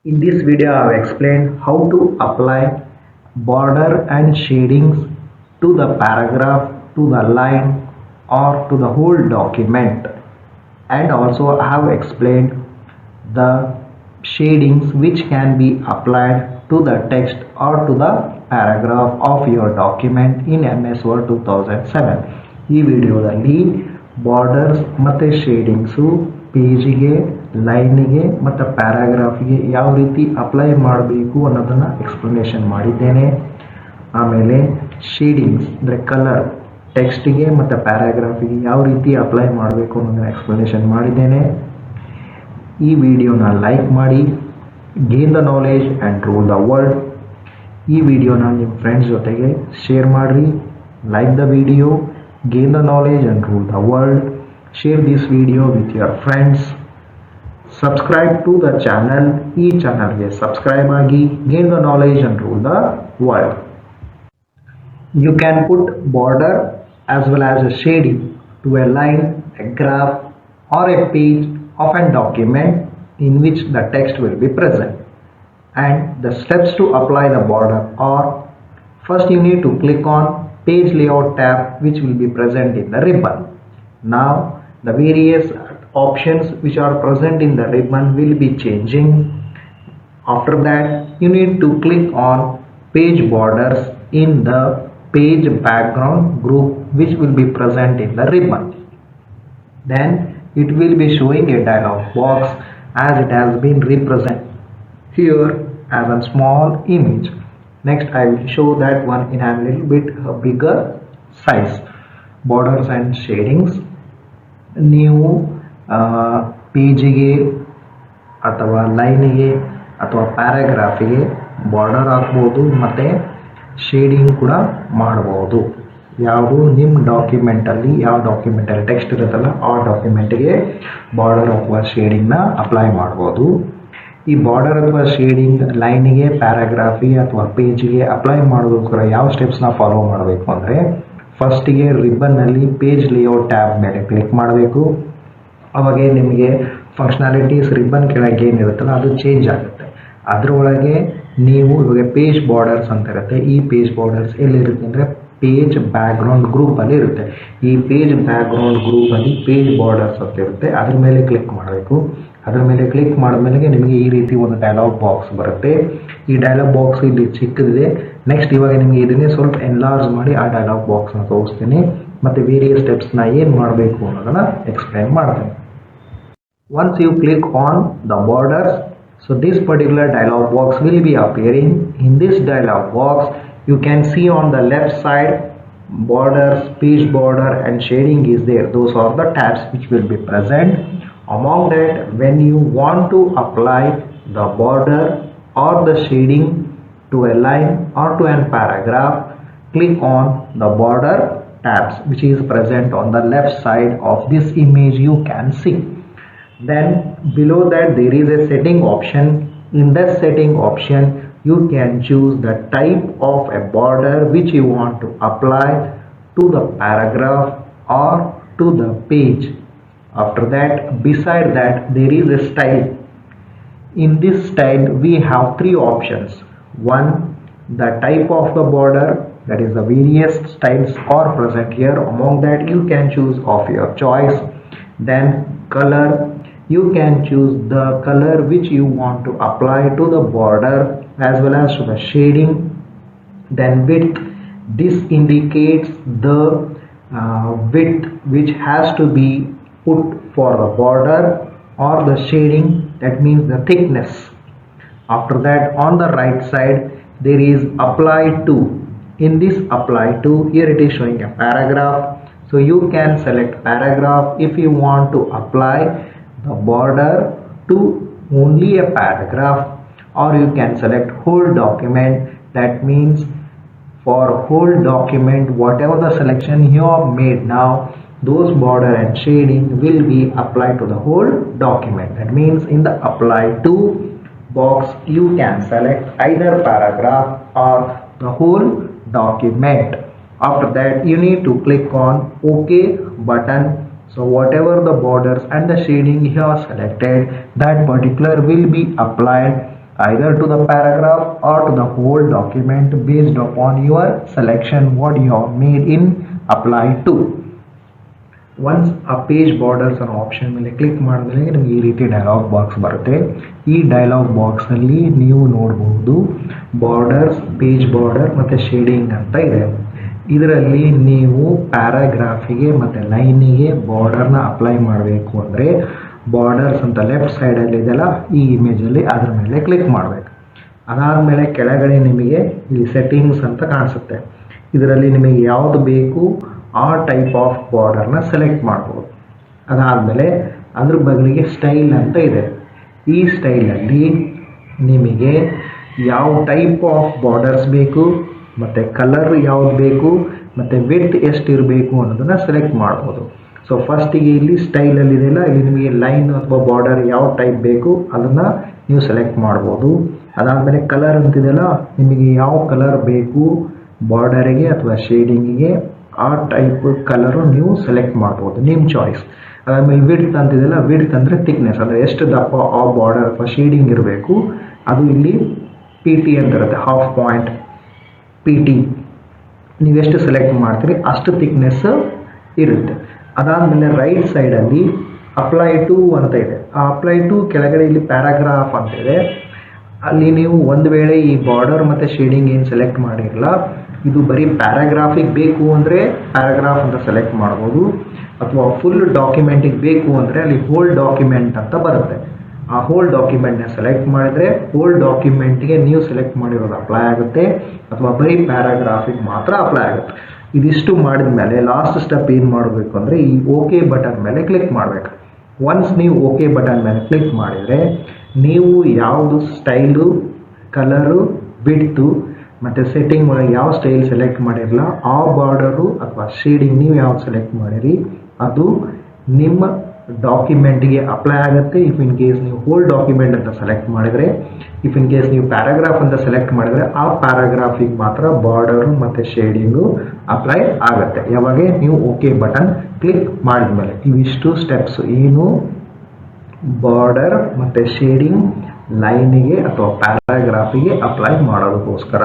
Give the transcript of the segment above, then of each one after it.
In this video, I have explained how to apply border and shadings to the paragraph, to the line, or to the whole document. And also, I have explained the shadings which can be applied to the text or to the paragraph of your document in MS Word 2007. ಈ ವಿಡಿಯೋದಲ್ಲಿ borders ಮತ್ತು ಶೇಡಿಂಗ್ಸು ಪೇಜಿಗೆ, ಲೈನಿಗೆ ಮತ್ತು ಪ್ಯಾರಾಗ್ರಾಫಿಗೆ ಯಾವ ರೀತಿ apply ಮಾಡಬೇಕು ಅನ್ನೋದನ್ನು explanation ಮಾಡಿದ್ದೇನೆ. ಆಮೇಲೆ ಶೇಡಿಂಗ್ಸ್ ಅಂದರೆ ಕಲರ್ ಟೆಕ್ಸ್ಟಿಗೆ ಮತ್ತು ಪ್ಯಾರಾಗ್ರಾಫಿಗೆ ಯಾವ ರೀತಿ ಅಪ್ಲೈ ಮಾಡಬೇಕು ಅನ್ನೋದನ್ನು ಎಕ್ಸ್ಪ್ಲನೇಷನ್ ಮಾಡಿದ್ದೇನೆ. ಈ ವಿಡಿಯೋನ ಲೈಕ್ ಮಾಡಿ, gain the knowledge and rule the world. ಈ ವಿಡಿಯೋನ ನಿಮ್ಮ ಫ್ರೆಂಡ್ಸ್ ಜೊತೆಗೆ ಶೇರ್ ಮಾಡಿರಿ. Like the video, gain the knowledge and rule the world. Share this video with your friends. Subscribe to the channel. ಈ ಚಾನಲ್ಗೆ ಸಬ್ಸ್ಕ್ರೈಬ್ ಆಗಿ gain the knowledge and rule the world. You can put border as well as a shading to a line, a graph or a page of a document in which the text will be present. And the steps to apply the border are: first you need to click on page layout tab which will be present in the ribbon. Now the various options which are present in the ribbon will be changing. After that you need to click on page borders in the page background group which will be present in the ribbon. Then it will be showing a dialog box as it has been represented here as a small image. Next I will show that one in a little bit bigger size. Borders and shadings. ನೀವು ಪೇಜಿಗೆ ಅಥವಾ ಲೈನಿಗೆ ಅಥವಾ ಪ್ಯಾರಾಗ್ರಾಫಿಗೆ border ಹಾಕ್ಬೋದು ಮತ್ತು shading ಕೂಡ ಮಾಡ್ಬೋದು. ಯಾವುದು ನಿಮ್ಮ ಡಾಕ್ಯುಮೆಂಟಲ್ಲಿ, ಯಾವ ಡಾಕ್ಯುಮೆಂಟಲ್ಲಿ ಟೆಕ್ಸ್ಟ್ ಇರುತ್ತಲ್ಲ ಆ ಡಾಕ್ಯುಮೆಂಟಿಗೆ ಬಾರ್ಡರ್ ಅಥವಾ ಶೇಡಿಂಗ್ನ ಅಪ್ಲೈ ಮಾಡ್ಬೋದು. ಈ ಬಾರ್ಡರ್ ಅಥವಾ ಶೇಡಿಂಗ್ ಲೈನಿಗೆ, ಪ್ಯಾರಾಗ್ರಾಫಿಗೆ ಅಥವಾ ಪೇಜಿಗೆ ಅಪ್ಲೈ ಮಾಡೋದಕ್ಕೋಸ್ಕರ ಯಾವ ಸ್ಟೆಪ್ಸ್ನ ಫಾಲೋ ಮಾಡಬೇಕು ಅಂದರೆ, ಫಸ್ಟಿಗೆ ರಿಬ್ಬನ್ನಲ್ಲಿ ಪೇಜ್ ಲೇಔಟ್ ಟ್ಯಾಬ್ ಮೇಲೆ ಕ್ಲಿಕ್ ಮಾಡಬೇಕು. ಅವಾಗ ನಿಮಗೆ ಫಂಕ್ಷನಾಲಿಟೀಸ್ ರಿಬ್ಬನ್ ಕೆಳಗೆ ಏನಿರುತ್ತಲ್ಲ ಅದು ಚೇಂಜ್ ಆಗುತ್ತೆ. ಅದರೊಳಗೆ ನೀವು ಇವಾಗ ಪೇಜ್ ಬಾರ್ಡರ್ಸ್ ಅಂತ ಇರುತ್ತೆ. ಈ ಪೇಜ್ ಬಾರ್ಡರ್ಸ್ ಎಲ್ಲಿರುತ್ತೆ ಅಂದರೆ ಪೇಜ್ ಬ್ಯಾಕ್ಗ್ರೌಂಡ್ ಗ್ರೂಪಲ್ಲಿ ಇರುತ್ತೆ. ಈ ಪೇಜ್ ಬ್ಯಾಕ್ಗ್ರೌಂಡ್ ಗ್ರೂಪಲ್ಲಿ ಪೇಜ್ ಬಾರ್ಡರ್ಸ್ ಅಂತ ಇರುತ್ತೆ. ಅದ್ರ ಮೇಲೆ ಕ್ಲಿಕ್ ಮಾಡಬೇಕು. ಅದರ ಮೇಲೆ ಕ್ಲಿಕ್ ಮಾಡಿದ್ಮೇಲೆ ನಿಮಗೆ ಈ ರೀತಿ ಒಂದು ಡೈಲಾಗ್ ಬಾಕ್ಸ್ ಬರುತ್ತೆ. ಈ ಡೈಲಾಗ್ ಬಾಕ್ಸ್ ಇಲ್ಲಿ ಚಿಕ್ಕದಿದೆ. ನೆಕ್ಸ್ಟ್ ಇವಾಗ ನಿಮಗೆ ಇದನ್ನೇ ಸ್ವಲ್ಪ ಎನ್ಲಾರ್ಜ್ ಮಾಡಿ ಆ ಡೈಲಾಗ್ ಬಾಕ್ಸ್ನ ತೋರಿಸ್ತೀನಿ ಮತ್ತು ವೇರಿಯಸ್ ಸ್ಟೆಪ್ಸ್ನ ಏನು ಮಾಡಬೇಕು ಅನ್ನೋದನ್ನು ಎಕ್ಸ್ಪ್ಲೈನ್ ಮಾಡ್ತೀನಿ. Once you click on the borders, so this particular dialog box will be appearing. In this dialog box you can see on the left side borders, page border and shading is there. Those are the tabs which will be present. Among that, when you want to apply the border or the shading to a line or to a paragraph, click on the border tabs which is present on the left side of this image you can see. Then below that there is a setting option. In that setting option you can choose the type of a border which you want to apply to the paragraph or to the page. After that, beside that there is a style. In this style we have three options. One, the type of the border, that is the various styles are present here. Among that you can choose of your choice. Then color, you can choose the color which you want to apply to the border as well as to the shading. Then width, this indicates the width which has to be put for the border or the shading, that means the thickness. After that, on the right side there is apply to. In this apply to, here it is showing a paragraph, so you can select paragraph if you want to apply the border to only a paragraph, or you can select whole document. That means for whole document whatever the selection you have made now, those border and shading will be applied to the whole document. That means in the apply to box you can select either paragraph or the whole document. After that you need to click on OK button. So whatever the borders and the shading you have selected, that particular will be applied either to the paragraph or to the whole document based upon your selection what you have made in apply to. Once ಆ page borders ಅನ್ನೋ option ಮೇಲೆ click ಮಾಡಿದ್ಮೇಲೆ ನಿಮಗೆ ಈ ರೀತಿ dialogue box ಬರುತ್ತೆ. ಈ dialogue ಬಾಕ್ಸಲ್ಲಿ ನೀವು ನೋಡ್ಬೋದು ಬಾರ್ಡರ್ಸ್, ಪೇಜ್ ಬಾರ್ಡರ್ ಮತ್ತು ಶೇಡಿಂಗ್ ಅಂತ ಇದೆ. ಇದರಲ್ಲಿ ನೀವು ಪ್ಯಾರಾಗ್ರಾಫಿಗೆ ಮತ್ತು ಲೈನಿಗೆ ಬಾರ್ಡರ್ನ ಅಪ್ಲೈ ಮಾಡಬೇಕು ಅಂದರೆ ಬಾರ್ಡರ್ಸ್ ಅಂತ ಲೆಫ್ಟ್ ಸೈಡಲ್ಲಿ ಇದೆಲ್ಲ ಈ ಇಮೇಜಲ್ಲಿ ಅದ್ರ ಮೇಲೆ ಕ್ಲಿಕ್ ಮಾಡಬೇಕು. ಅದಾದಮೇಲೆ ಕೆಳಗಡೆ ನಿಮಗೆ ಇಲ್ಲಿ ಸೆಟ್ಟಿಂಗ್ಸ್ ಅಂತ ಕಾಣಿಸುತ್ತೆ. ಇದರಲ್ಲಿ ನಿಮಗೆ ಯಾವುದು ಬೇಕು ಆ ಟೈಪ್ ಆಫ್ ಬಾರ್ಡರ್ನ ಸೆಲೆಕ್ಟ್ ಮಾಡ್ಬೋದು. ಅದಾದಮೇಲೆ ಅದ್ರ ಬದಲಿಗೆ ಸ್ಟೈಲ್ ಅಂತ ಇದೆ. ಈ ಸ್ಟೈಲಲ್ಲಿ ನಿಮಗೆ ಯಾವ ಟೈಪ್ ಆಫ್ ಬಾರ್ಡರ್ಸ್ ಬೇಕು ಮತ್ತು ಕಲರ್ ಯಾವ್ದು ಬೇಕು ಮತ್ತು ವಿಡ್ತ್ ಎಷ್ಟಿರಬೇಕು ಅನ್ನೋದನ್ನು ಸೆಲೆಕ್ಟ್ ಮಾಡ್ಬೋದು. ಸೊ ಫಸ್ಟಿಗೆ ಇಲ್ಲಿ ಸ್ಟೈಲಲ್ಲಿದೆಯಲ್ಲ, ಇಲ್ಲಿ ನಿಮಗೆ ಲೈನ್ ಅಥವಾ ಬಾರ್ಡರ್ ಯಾವ ಟೈಪ್ ಬೇಕು ಅದನ್ನು ನೀವು ಸೆಲೆಕ್ಟ್ ಮಾಡ್ಬೋದು. ಅದಾದಮೇಲೆ ಕಲರ್ ಅಂತಿದೆಯಲ್ಲ, ನಿಮಗೆ ಯಾವ ಕಲರ್ ಬೇಕು ಬಾರ್ಡರಿಗೆ ಅಥವಾ ಶೇಡಿಂಗಿಗೆ ಆ ಟೈಪ್ ಕಲರು ನೀವು ಸೆಲೆಕ್ಟ್ ಮಾಡ್ಬೋದು, ನಿಮ್ಮ ಚಾಯ್ಸ್. ಅದಾದಮೇಲೆ ವಿಡ್ತ್ ಅಂತಿದೆಯಲ್ಲ, ವಿಡ್ತ್ ಅಂದರೆ ಥಿಕ್ನೆಸ್, ಅಂದರೆ ಎಷ್ಟು ದಪ್ಪ ಆ ಬಾರ್ಡರ್ ಅಥವಾ ಶೇಡಿಂಗ್ ಇರಬೇಕು ಅದು ಇಲ್ಲಿ PT ಅಂತಿರುತ್ತೆ, ಹಾಫ್ ಪಾಯಿಂಟ್ PT. ನೀವೆಷ್ಟು ಸೆಲೆಕ್ಟ್ ಮಾಡ್ತೀರಿ ಅಷ್ಟು ಥಿಕ್ನೆಸ್ ಇರುತ್ತೆ. ಅದಾದಮೇಲೆ ರೈಟ್ ಸೈಡಲ್ಲಿ ಅಪ್ಲೈ ಟು ಅಂತ ಇದೆ. ಆ ಅಪ್ಲೈ ಟು ಕೆಳಗಡೆ ಇಲ್ಲಿ ಪ್ಯಾರಾಗ್ರಾಫ್ ಅಂತ ಇದೆ. ಅಲ್ಲಿ ನೀವು ಒಂದು ವೇಳೆ ಈ ಬಾರ್ಡರ್ ಮತ್ತು ಶೇಡಿಂಗ್ ಏನು ಸೆಲೆಕ್ಟ್ ಮಾಡಿರಲ್ಲ, ಇದು ಬರೀ ಪ್ಯಾರಾಗ್ರಾಫಿಗೆ ಬೇಕು ಅಂದರೆ ಪ್ಯಾರಾಗ್ರಾಫ್ ಅಂತ ಸೆಲೆಕ್ಟ್ ಮಾಡ್ಬೋದು, ಅಥವಾ ಫುಲ್ ಡಾಕ್ಯುಮೆಂಟಿಗೆ ಬೇಕು ಅಂದರೆ ಅಲ್ಲಿ ಹೋಲ್ ಡಾಕ್ಯುಮೆಂಟ್ ಅಂತ ಬರುತ್ತೆ. ಆ ಹೋಲ್ ಡಾಕ್ಯುಮೆಂಟ್ನ ಸೆಲೆಕ್ಟ್ ಮಾಡಿದರೆ ಹೋಲ್ ಡಾಕ್ಯುಮೆಂಟ್ಗೆ ನೀವು ಸೆಲೆಕ್ಟ್ ಮಾಡಿರೋದು ಅಪ್ಲೈ ಆಗುತ್ತೆ, ಅಥವಾ ಬರೀ ಪ್ಯಾರಾಗ್ರಾಫಿಗೆ ಮಾತ್ರ ಅಪ್ಲೈ ಆಗುತ್ತೆ. ಇದಿಷ್ಟು ಮಾಡಿದ ಮೇಲೆ ಲಾಸ್ಟ್ ಸ್ಟೆಪ್ ಏನು ಮಾಡಬೇಕು ಅಂದರೆ ಈ ಓಕೆ ಬಟನ್ ಮೇಲೆ ಕ್ಲಿಕ್ ಮಾಡಬೇಕು. ಒನ್ಸ್ ನೀವು ಓಕೆ ಬಟನ್ ಮೇಲೆ ಕ್ಲಿಕ್ ಮಾಡಿದರೆ ನೀವು ಯಾವುದು ಸ್ಟೈಲು, ಕಲರು, ವಿಡ್ತು ಮತ್ತು ಸೆಟ್ಟಿಂಗ್ ಒಳಗೆ ಯಾವ ಸ್ಟೈಲ್ ಸೆಲೆಕ್ಟ್ ಮಾಡಿರಲ್ಲ ಆ ಬಾರ್ಡರು ಅಥವಾ ಶೇಡಿಂಗ್ ನೀವು ಯಾವ್ದು ಸೆಲೆಕ್ಟ್ ಮಾಡಿರಿ ಅದು ನಿಮ್ಮ ಡಾಕ್ಯುಮೆಂಟ್ಗೆ ಅಪ್ಲೈ ಆಗುತ್ತೆ. ಇಫ್ ಇನ್ ಕೇಸ್ ನೀವು ಹೋಲ್ ಡಾಕ್ಯುಮೆಂಟ್ ಅಂತ ಸೆಲೆಕ್ಟ್ ಮಾಡಿದರೆ, ಇಫ್ ಇನ್ ಕೇಸ್ ನೀವು ಪ್ಯಾರಾಗ್ರಾಫ್ ಅಂತ ಸೆಲೆಕ್ಟ್ ಮಾಡಿದರೆ ಆ ಪ್ಯಾರಾಗ್ರಾಫಿಗೆ ಮಾತ್ರ ಬಾರ್ಡರು ಮತ್ತು ಶೇಡಿಂಗು ಅಪ್ಲೈ ಆಗುತ್ತೆ ಯಾವಾಗ ನೀವು ಓಕೆ ಬಟನ್ ಕ್ಲಿಕ್ ಮಾಡಿದ್ಮೇಲೆ. ಇವಿಷ್ಟು ಸ್ಟೆಪ್ಸ್ ಏನು ಬಾರ್ಡರ್ ಮತ್ತು ಶೇಡಿಂಗ್ ಲೈನಿಗೆ ಅಥವಾ ಪ್ಯಾರಾಗ್ರಾಫಿಗೆ ಅಪ್ಲೈ ಮಾಡೋದಕ್ಕೋಸ್ಕರ.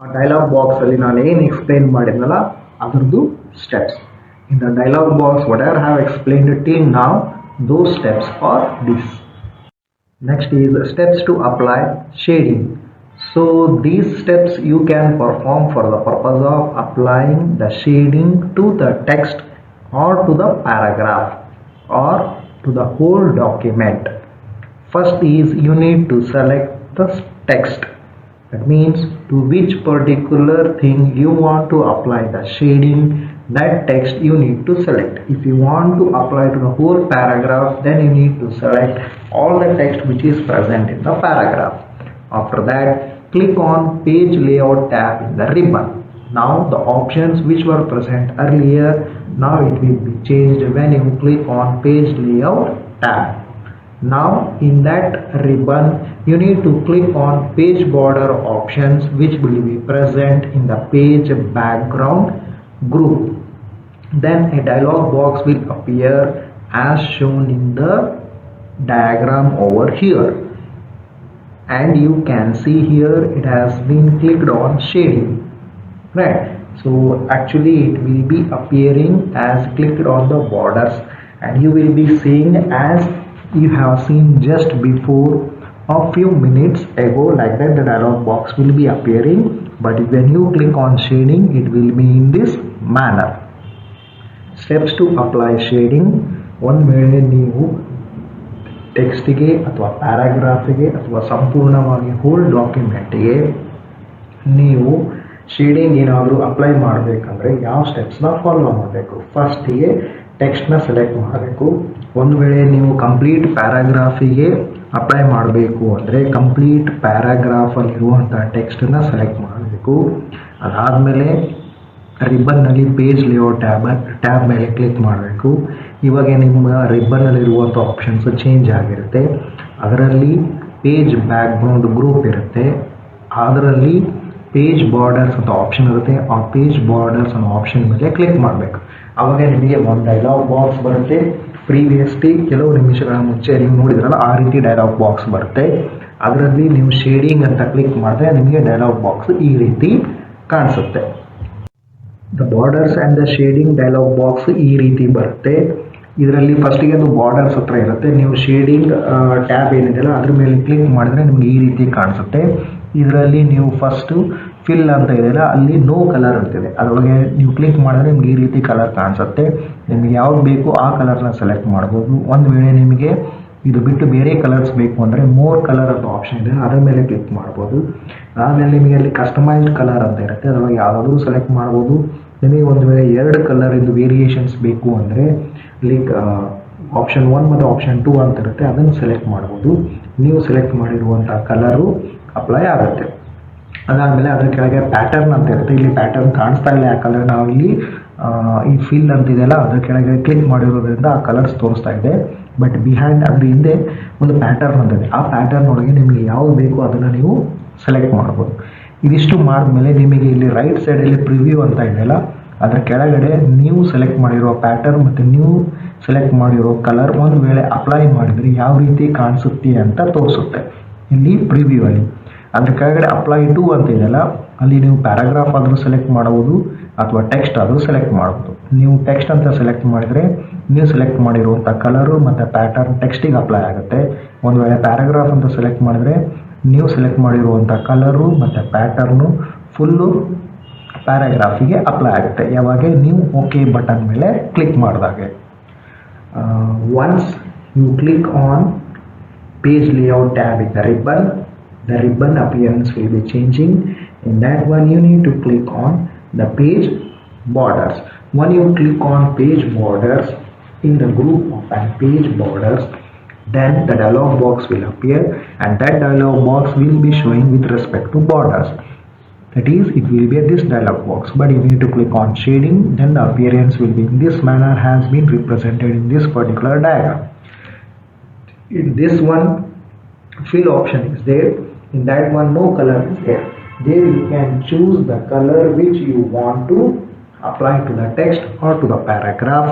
ಆ ಡೈಲಾಗ್ ಬಾಕ್ಸಲ್ಲಿ ನಾನು ಏನು ಎಕ್ಸ್ಪ್ಲೇನ್ ಮಾಡಿದ್ನಲ್ಲ ಅದರದ್ದು steps. In the dialog box, whatever I have explained till now, those steps are this. Next is steps to apply shading. So these steps you can perform for the purpose of applying the shading to the text or to the paragraph or to the whole document. First is you need to select the text. That means to which particular thing you want to apply the shading, that text you need to select. If you want to apply to the whole paragraph, then you need to select all the text which is present in the paragraph. After that, click on page layout tab in the ribbon. Now the options which were present earlier, now it will be changed when you click on page layout tab. Now in that ribbon you need to click on page border options which will be present in the page background group. Then a dialog box will appear as shown in the diagram over here, and you can see here it has been clicked on shading, right? So actually it will be appearing as clicked on the borders, and you will be seeing as you have seen just before a few minutes ago, like that the dialog box will be appearing. But when you click on shading, it will be in this manner. Steps to apply shading. ಒಂದು ವೇಳೆ ನೀವು ಟೆಕ್ಸ್ಟಿಗೆ ಅಥವಾ ಪ್ಯಾರಾಗ್ರಾಫಿಗೆ ಅಥವಾ ಸಂಪೂರ್ಣವಾಗಿ hole ಡಾಕ್ಯುಮೆಂಟಿಗೆ ನೀವು shading ಏನಾದರೂ apply ಮಾಡಬೇಕಂದ್ರೆ ಯಾವ ಸ್ಟೆಪ್ಸ್ನ ಫಾಲೋ ಮಾಡಬೇಕು. ಫಸ್ಟಿಗೆ ಟೆಕ್ಸ್ಟ್ನ ಸೆಲೆಕ್ಟ್ ಮಾಡಬೇಕು. ಒಂದು ವೇಳೆ ನೀವು ಕಂಪ್ಲೀಟ್ ಪ್ಯಾರಾಗ್ರಾಫಿಗೆ ಅಪ್ಲೈ ಮಾಡಬೇಕು ಅಂದರೆ ಕಂಪ್ಲೀಟ್ ಪ್ಯಾರಾಗ್ರಾಫಲ್ಲಿರುವಂಥ ಟೆಕ್ಸ್ಟನ್ನು ಸೆಲೆಕ್ಟ್ ಮಾಡಬೇಕು. ಅದಾದಮೇಲೆ ರಿಬ್ಬನ್ನಲ್ಲಿ ಪೇಜ್ ಲೇಔಟ್ ಟ್ಯಾಬ್ ಮೇಲೆ ಕ್ಲಿಕ್ ಮಾಡಬೇಕು. ಇವಾಗ ನಿಮ್ಮ ರಿಬ್ಬನ್ನಲ್ಲಿರುವಂಥ ಆಪ್ಷನ್ಸ್ ಚೇಂಜ್ ಆಗಿರುತ್ತೆ. ಅದರಲ್ಲಿ ಪೇಜ್ ಬ್ಯಾಕ್ಗ್ರೌಂಡ್ ಗ್ರೂಪ್ ಇರುತ್ತೆ, ಅದರಲ್ಲಿ ಪೇಜ್ ಬಾರ್ಡರ್ಸ್ ಅಂತ ಆಪ್ಷನ್ ಇರುತ್ತೆ. ಆ ಪೇಜ್ ಬಾರ್ಡರ್ಸ್ ಅನ್ನೋ ಆಪ್ಷನ್ ಮೇಲೆ ಕ್ಲಿಕ್ ಮಾಡಬೇಕು. ಆವಾಗ ನಿಮಗೆ ಒಂದು ಡೈಲಾಗ್ ಬಾಕ್ಸ್ ಬರುತ್ತೆ. ಪ್ರೀವಿಯಸ್ಲಿ ಕೆಲವು ನಿಮಿಷಗಳ ಮುಂಚೆ ನೀವು ನೋಡಿದ್ರಲ್ಲ ಆ ರೀತಿ ಡೈಲಾಗ್ ಬಾಕ್ಸ್ ಬರುತ್ತೆ. ಅದರಲ್ಲಿ ನೀವು ಶೇಡಿಂಗ್ ಅಂತ ಕ್ಲಿಕ್ ಮಾಡಿದ್ರೆ ನಿಮಗೆ ಡೈಲಾಗ್ ಬಾಕ್ಸ್ ಈ ರೀತಿ ಕಾಣಿಸುತ್ತೆ. The borders and the shading dialogue box ಈ ರೀತಿ ಬರುತ್ತೆ. ಇದರಲ್ಲಿ ಫಸ್ಟಿಗೆ ಅದು ಬಾರ್ಡರ್ಸ್ ಹತ್ರ ಇರುತ್ತೆ. ನೀವು ಶೇಡಿಂಗ್ ಟ್ಯಾಬ್ ಏನಿದೆಯಲ್ಲ ಅದ್ರ ಮೇಲೆ ಕ್ಲಿಕ್ ಮಾಡಿದ್ರೆ ನಿಮಗೆ ಈ ರೀತಿ ಕಾಣಿಸುತ್ತೆ. ಇದರಲ್ಲಿ ನೀವು ಫಸ್ಟು ಫಿಲ್ ಅಂತ ಇದೆಯಲ್ಲ ಅಲ್ಲಿ ನೋ ಕಲರ್ ಅಂತಿದೆ, ಅದರೊಳಗೆ ನೀವು ಕ್ಲಿಕ್ ಮಾಡಿದ್ರೆ ನಿಮ್ಗೆ ಈ ರೀತಿ ಕಲರ್ ಕಾಣಿಸುತ್ತೆ. ನಿಮಗೆ ಯಾವ್ದು ಬೇಕು ಆ ಕಲರ್ನ ಸೆಲೆಕ್ಟ್ ಮಾಡ್ಬೋದು. ಒಂದು ವೇಳೆ ನಿಮಗೆ ಇದು ಬಿಟ್ಟು ಬೇರೆ ಕಲರ್ಸ್ ಬೇಕು ಅಂದರೆ ಮೋರ್ ಕಲರ್ ಅಂತ ಆಪ್ಷನ್ ಇದೆ, ಅದರ ಮೇಲೆ ಕ್ಲಿಕ್ ಮಾಡ್ಬೋದು. ಆಮೇಲೆ ನಿಮಗೆ ಅಲ್ಲಿ ಕಸ್ಟಮೈಸ್ಡ್ ಕಲರ್ ಅಂತ ಇರುತ್ತೆ, ಅದರೊಳಗೆ ಯಾವುದಾದ್ರೂ ಸೆಲೆಕ್ಟ್ ಮಾಡ್ಬೋದು. ನಿಮಗೆ ಒಂದು ವೇಳೆ 2 ಕಲರಿಂದು ವೇರಿಯೇಷನ್ಸ್ ಬೇಕು ಅಂದರೆ ಇಲ್ಲಿ ಆಪ್ಷನ್ 1 ಮತ್ತು ಆಪ್ಷನ್ 2 ಅಂತ ಇರುತ್ತೆ, ಅದನ್ನು ಸೆಲೆಕ್ಟ್ ಮಾಡ್ಬೋದು. ನೀವು ಸೆಲೆಕ್ಟ್ ಮಾಡಿರುವಂಥ ಕಲರು ಅಪ್ಲೈ ಆಗುತ್ತೆ. ಅದಾದಮೇಲೆ ಅದರ ಕೆಳಗೆ ಪ್ಯಾಟರ್ನ್ ಅಂತ ಇರುತ್ತೆ. ಇಲ್ಲಿ ಪ್ಯಾಟರ್ನ್ ಕಾಣಿಸ್ತಾ ಇಲ್ಲ, ಯಾಕಂದರೆ ನಾವು ಇಲ್ಲಿ ಈ ಫಿಲ್ ಅಂತಿದೆಯಲ್ಲ ಅದ್ರ ಕೆಳಗೆ ಕ್ಲಿಕ್ ಮಾಡಿರೋದ್ರಿಂದ ಆ ಕಲರ್ಸ್ ತೋರಿಸ್ತಾ ಇದೆ. ಬಟ್ ಬಿಹೈಂಡ್ ಅದ್ರ ಹಿಂದೆ ಒಂದು ಪ್ಯಾಟರ್ನ್ ಅಂತಿದೆ, ಆ ಪ್ಯಾಟರ್ನ್ ಒಳಗೆ ನಿಮಗೆ ಯಾವುದು ಬೇಕು ಅದನ್ನು ನೀವು ಸೆಲೆಕ್ಟ್ ಮಾಡ್ಬೋದು. ಇದಿಷ್ಟು ಮಾಡಿದ್ಮೇಲೆ ನಿಮಗೆ ಇಲ್ಲಿ ರೈಟ್ ಸೈಡಲ್ಲಿ ಪ್ರಿವ್ಯೂ ಅಂತ ಇದೆಯಲ್ಲ ಅದರ ಕೆಳಗಡೆ ನೀವು ಸೆಲೆಕ್ಟ್ ಮಾಡಿರೋ ಪ್ಯಾಟರ್ನ್ ಮತ್ತು ನೀವು ಸೆಲೆಕ್ಟ್ ಮಾಡಿರೋ ಕಲರ್ ಒಂದು ವೇಳೆ ಅಪ್ಲೈ ಮಾಡಿದರೆ ಯಾವ ರೀತಿ ಕಾಣಿಸುತ್ತೆ ಅಂತ ತೋರಿಸುತ್ತೆ ಇಲ್ಲಿ ಪ್ರಿವ್ಯೂ ಅಲ್ಲಿ. ಅದ್ರ ಕೆಳಗಡೆ ಅಪ್ಲೈ ಟು ಅಂತ ಇದೆಯಲ್ಲ ಅಲ್ಲಿ ನೀವು ಪ್ಯಾರಾಗ್ರಾಫ್ ಆದರೂ ಸೆಲೆಕ್ಟ್ ಮಾಡಬಹುದು ಅಥವಾ ಟೆಕ್ಸ್ಟ್ ಆದರೂ ಸೆಲೆಕ್ಟ್ ಮಾಡ್ಬೋದು. ನೀವು ಟೆಕ್ಸ್ಟ್ ಅಂತ ಸೆಲೆಕ್ಟ್ ಮಾಡಿದರೆ ನೀವು ಸೆಲೆಕ್ಟ್ ಮಾಡಿರುವಂಥ ಕಲರು ಮತ್ತು ಪ್ಯಾಟರ್ನ್ ಟೆಕ್ಸ್ಟಿಗೆ ಅಪ್ಲೈ ಆಗುತ್ತೆ. ಒಂದು ವೇಳೆ ಪ್ಯಾರಾಗ್ರಾಫ್ ಅಂತ ಸೆಲೆಕ್ಟ್ ಮಾಡಿದರೆ ನೀವು ಸೆಲೆಕ್ಟ್ ಮಾಡಿರುವಂಥ ಕಲರು ಮತ್ತು ಪ್ಯಾಟರ್ನು ಫುಲ್ಲು ಪ್ಯಾರಾಗ್ರಾಫಿಗೆ ಅಪ್ಲೈ ಆಗುತ್ತೆ ಯಾವಾಗ ನೀವು ಓಕೆ ಬಟನ್ ಮೇಲೆ ಕ್ಲಿಕ್ ಮಾಡಿದಾಗೆ. Once you click on page layout tab in the ribbon appearance will be changing. In that one you need to click on the page borders. When you click on page borders in the group of page borders, then the dialog box will appear and that dialog box will be showing with respect to borders. That is, it will be this dialog box, but you need to click on shading, then the appearance will be in this manner has been represented in this particular diagram. In this one fill option is there, in that one no color is there. There you can choose the color which you want to apply to the text or to the paragraph,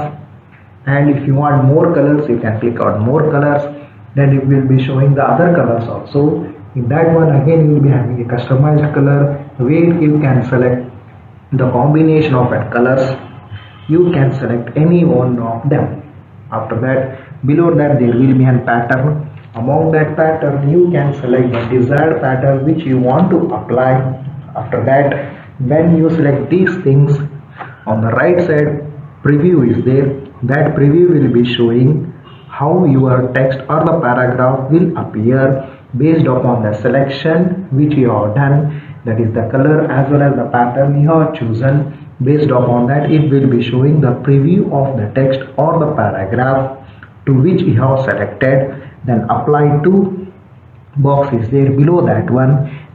and if you want more colors you can click on more colors, then it will be showing the other colors also. In that one again you will be having a customized color where you can select the combination of colors. You can select any one of them. After that, below that there will be a pattern. Among that pattern you can select the desired pattern which you want to apply. After that, when you select these things, on the right side preview is there. That preview will be showing how your text or the paragraph will appear based upon the selection which you have done, that is the color as well as the pattern you have chosen. Based upon that it will be showing the preview of the text or the paragraph to which you have selected. Then apply to box is there below that one.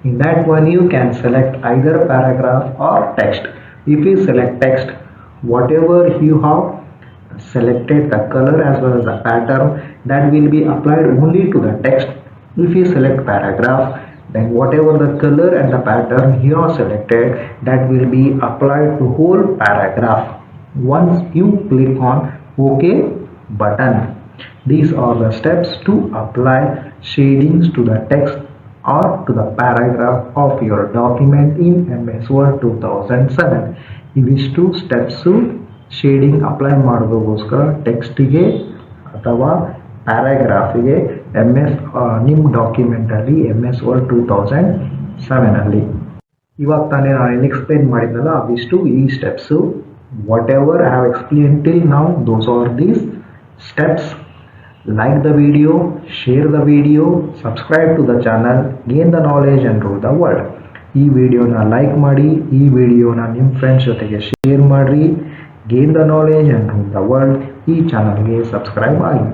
In that one you can select either paragraph or text. If you select text, whatever you have selected the color as well as the pattern that will be applied only to the text. If you select paragraph, then whatever the color and the pattern you have selected that will be applied to whole paragraph once you click on OK button. These are the steps to apply shadings to the text or to the paragraph of your document in MS Word 2007. ಇವಿಷ್ಟು steps shading apply ಮಾಡೋದಕ್ಕೋಸ್ಕರ ಟೆಕ್ಸ್ಟಿಗೆ ಅಥವಾ ಪ್ಯಾರಾಗ್ರಾಫಿಗೆ ನಿಮ್ಮ ಡಾಕ್ಯುಮೆಂಟಲ್ಲಿ MS Word 2007 ಇವಾಗ ತಾನೇ ನಾನು ಏನು explain ಮಾಡಿದ್ನಲ್ಲ ಅವಿಷ್ಟು ಈ steps. What ever I have explain till now, those are these steps. Like the video, share the video, subscribe to the channel, gain the knowledge and rule the world. ಈ ವಿಡಿಯೋನ like ಮಾಡಿ, ಈ ವಿಡಿಯೋನ ನಿಮ್ಮ friends ಜೊತೆಗೆ share ಮಾಡಿರಿ. Gain the knowledge and rule the world. ಈ ಚಾನಲ್ಗೆ ಸಬ್ಸ್ಕ್ರೈಬ್ ಆಗಿ.